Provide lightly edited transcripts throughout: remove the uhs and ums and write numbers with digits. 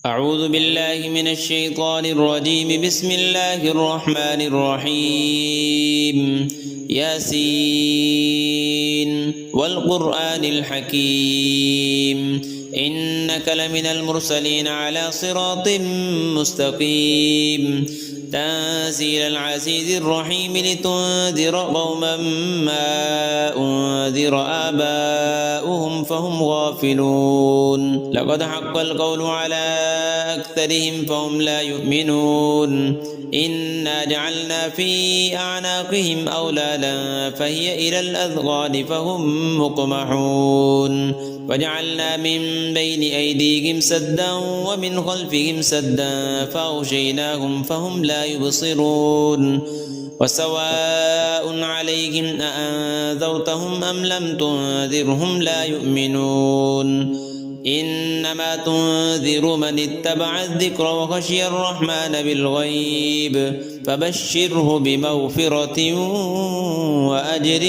أعوذ بالله من الشيطان الرجيم. بسم الله الرحمن الرحيم. ياسين والقرآن الحكيم إنك لمن المرسلين على صراط مستقيم تنزيل العزيز الرحيم لتنذر قوما ما أنذر آباؤهم فهم غافلون. لقد حق القول على أكثرهم فهم لا يؤمنون. إنا جعلنا في أعناقهم أغلالا فهي إلى الأذقان فهم مقمحون وجعلنا من بين أيديهم سدا ومن خلفهم سدا فأغشيناهم فهم لا يبصرون. وسواء عليهم أأنذرتهم أم لم تنذرهم لا يؤمنون. إنما تنذر من اتبع الذكر وخشي الرحمن بالغيب فبشره بمغفرة وأجر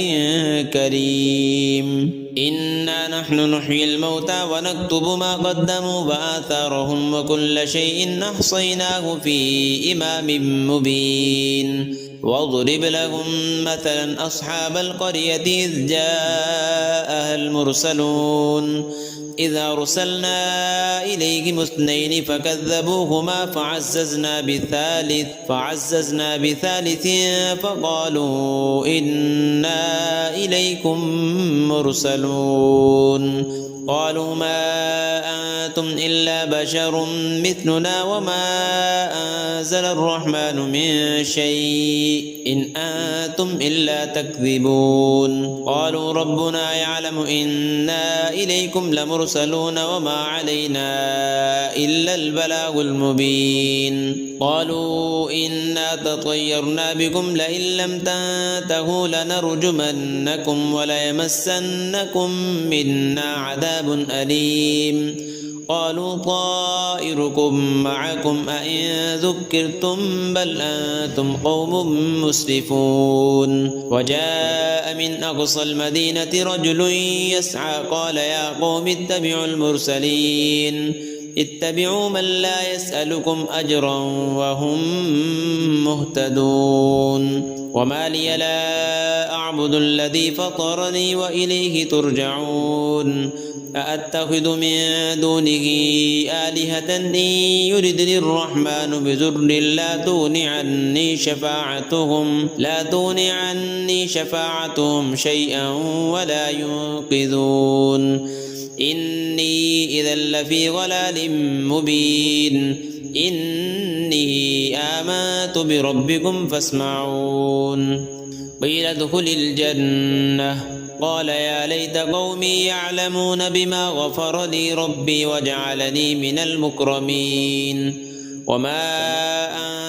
كريم. إنا نحن نحيي الموتى ونكتب ما قدموا وآثارهم وكل شيء أحصيناه في إمام مبين. واضرب لهم مثلا أصحاب القرية إذ جاءها المرسلون إذ أرسلنا إليهم اثنين فكذبوهما فعززنا بثالث فقالوا إنا إليكم مرسلون. قالوا ما أنتم إلا بشر مثلنا وما أنزل الرحمن من شيء إن أنتم إلا تكذبون. قالوا ربنا يعلم إنا إليكم لمرسلون وما علينا إلا البلاغ المبين. قالوا إنا تطيرنا بكم لئن لم تنتهوا لنرجمنكم وليمسنكم منا عذاب أليم. قالوا طائركم معكم أئن ذكرتم بل أنتم قوم مسرفون. وجاء من أقصى المدينة رجل يسعى قال يا قوم اتبعوا المرسلين اتبعوا من لا يسألكم أجرا وهم مهتدون. وما لي لا أعبد الذي فطرني وإليه ترجعون. أأتخذ من دونه آلهة إن يردني الرحمن بضر لا تغن عني شفاعتهم شيئا ولا ينقذون. إني إذا لفي ضلال مبين. إني آمنت بربكم فاسمعون. قيل ادخل الجنة قال يا ليت قومي يعلمون بما غفر لي ربي وجعلني من المكرمين. وما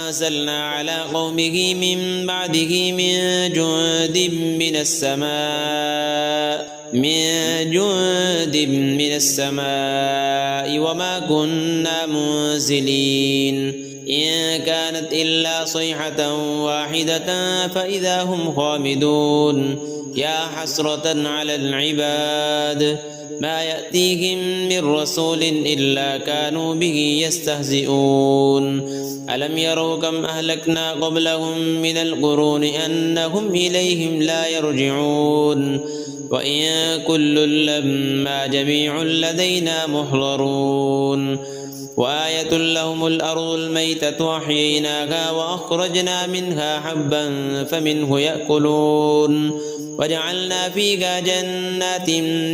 أنزلنا على قومه من بعده من جند من السماء وما كنا منزلين. إن كانت إلا صيحة واحدة فإذا هم خامدون. يا حسرة على العباد ما يأتيهم من رسول إلا كانوا به يستهزئون. ألم يروا كم أهلكنا قبلهم من القرون أنهم إليهم لا يرجعون. وإن كل لما جميع لدينا محضرون. وآية لهم الأرض الميتة أحييناها وأخرجنا منها حبا فمنه يأكلون. وجعلنا فيها جنات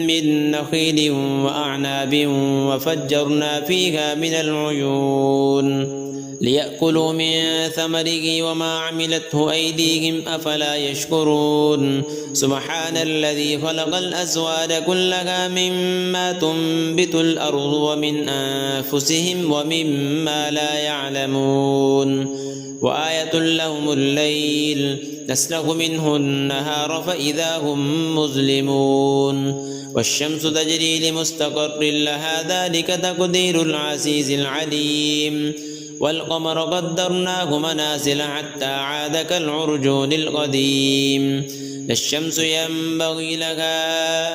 من نخيل وأعناب وفجرنا فيها من العيون ليأكلوا من ثمره وما عملته أيديهم أفلا يشكرون. سبحان الذي خلق الأزواج كلها مما تنبت الأرض ومن أنفسهم ومما لا يعلمون. وآية لهم الليل نسلخ منه النهار فإذا هم مظلمون. والشمس تجري لمستقر لها ذلك تقدير العزيز العليم. والقمر قدرناه منازل حتى عاد كالعرجون القديم. لا الشمس ينبغي لها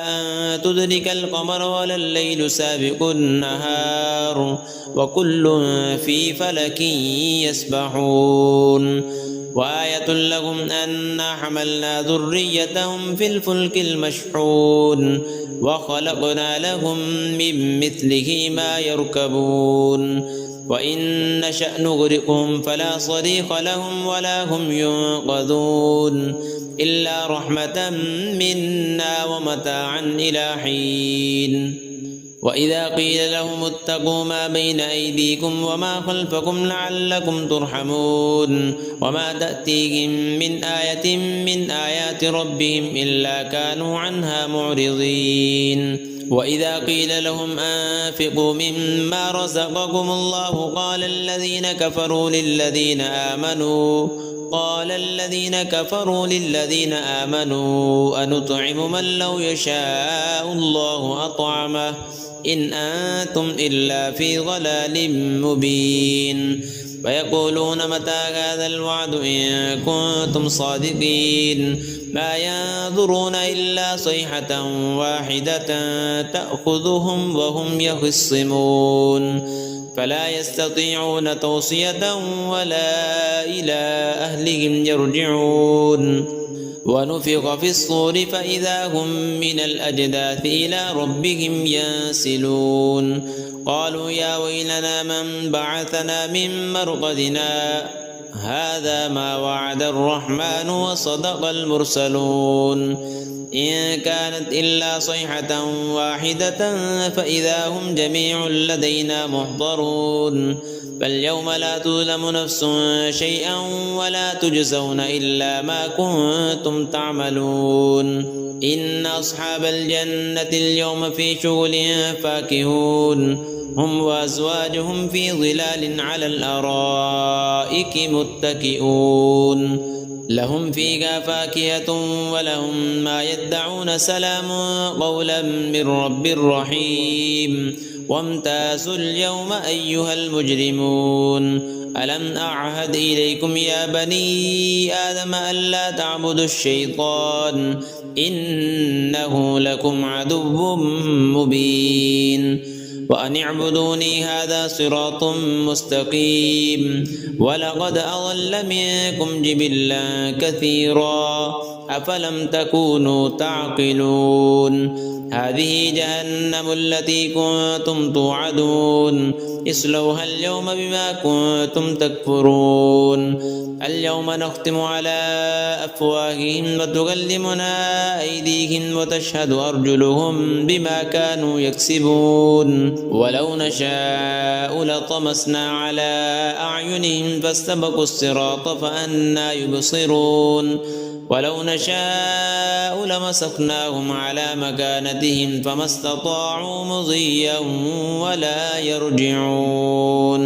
أن تدرك القمر ولا الليل سابق النهار وكل في فلك يسبحون وآية لهم أنا حملنا ذريتهم في الفلك المشحون وخلقنا لهم من مثله ما يركبون وإن نشأ نغرقهم فلا صريخ لهم ولا هم ينقذون إلا رحمة منا ومتاعا إلى حين وإذا قيل لهم اتقوا ما بين أيديكم وما خلفكم لعلكم ترحمون وما تأتيهم من آية من آيات ربهم إلا كانوا عنها معرضين وإذا قيل لهم أنفقوا مما رزقكم الله قال الذين كفروا للذين آمنوا أنطعم من لو يشاء الله أطعمه إن أنتم إلا في ضلال مبين ويقولون متى هذا الوعد إن كنتم صادقين ما ينظرون إلا صيحة واحدة تأخذهم وهم يخصمون فلا يستطيعون توصية ولا إلى أهلهم يرجعون ونفخ في الصور فإذا هم من الأجداث إلى ربهم ينسلون قالوا يا ويلنا من بعثنا من مرقدنا هذا ما وعد الرحمن وصدق المرسلون إن كانت إلا صيحة واحدة فإذا هم جميع لدينا محضرون فاليوم لا تظلم نفس شيئا ولا تجزون إلا ما كنتم تعملون إن أصحاب الجنة اليوم في شغل فاكهون هم وأزواجهم في ظلال على الأرائك متكئون لهم فيها فاكهة ولهم ما يدعون سلام قولا من رب رحيم وامتازوا اليوم أيها المجرمون ألم أعهد إليكم يا بني آدم ألا تعبدوا الشيطان إنه لكم عدو مبين وأن اعبدوني هذا صراط مستقيم ولقد أضل منكم جبلا كثيرا أفلم تكونوا تعقلون هذه جهنم التي كنتم توعدون اصلوها اليوم بما كنتم تكفرون اليوم نختم على أفواههم وتكلمنا أيديهم وتشهد أرجلهم بما كانوا يكسبون ولو نشاء لطمسنا على أعينهم فاستبقوا الصراط فأنى يبصرون ولو نشاء لمسخناهم على مكانتهم فما استطاعوا مضيا ولا يرجعون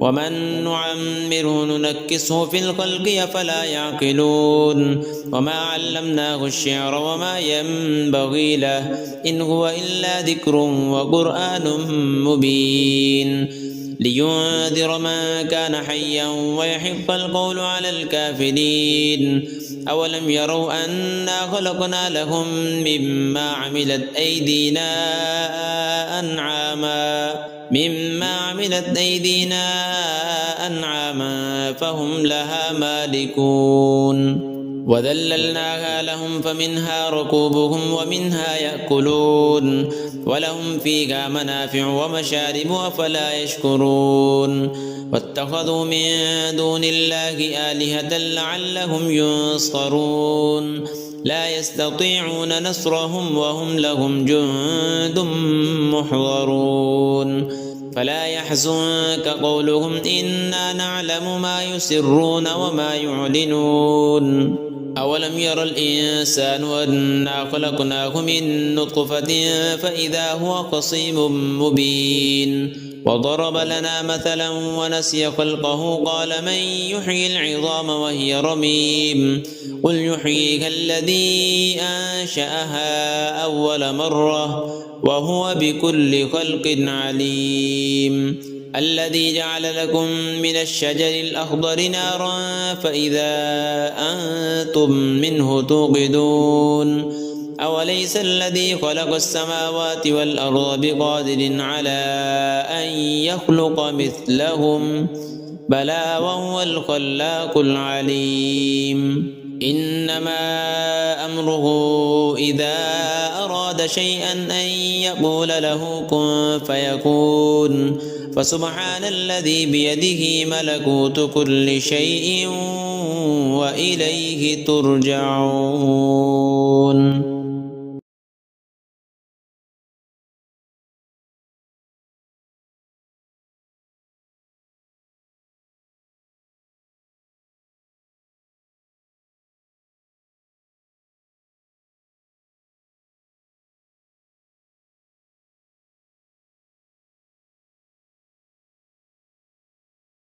ومن نعمره ننكسه في الخلق أفلا يعقلون وما علمناه الشعر وما ينبغي له إن هو إلا ذكر وقرآن مبين لينذر من كان حيا ويحق القول على الكافرين أولم يروا أنا خلقنا لهم مما عملت أيدينا أنعاما فهم لها مالكون وذللناها لهم فمنها ركوبهم ومنها يأكلون ولهم فيها منافع ومشارب أفلا يشكرون واتخذوا من دون الله آلهة لعلهم ينصرون لا يستطيعون نصرهم وهم لهم جند محضرون فلا يحزنك قولهم إنا نعلم ما يسرون وما يعلنون أولم ير الإنسان أنا خلقناه من نطفة فإذا هو خصيم مبين وضرب لنا مثلا ونسي خلقه قال من يحيي العظام وهي رميم قل يحييها الذي أنشأها أول مرة وهو بكل خلق عليم الذي جعل لكم من الشجر الأخضر نارا فإذا أنتم منه توقدون أوليس الذي خلق السماوات والأرض بقادر على أن يخلق مثلهم بلى وهو الخلاق العليم إنما أمره إذا أراد شيئا أن يقول له كن فيكون فسبحان الذي بيده ملكوت كل شيء وإليه ترجعون.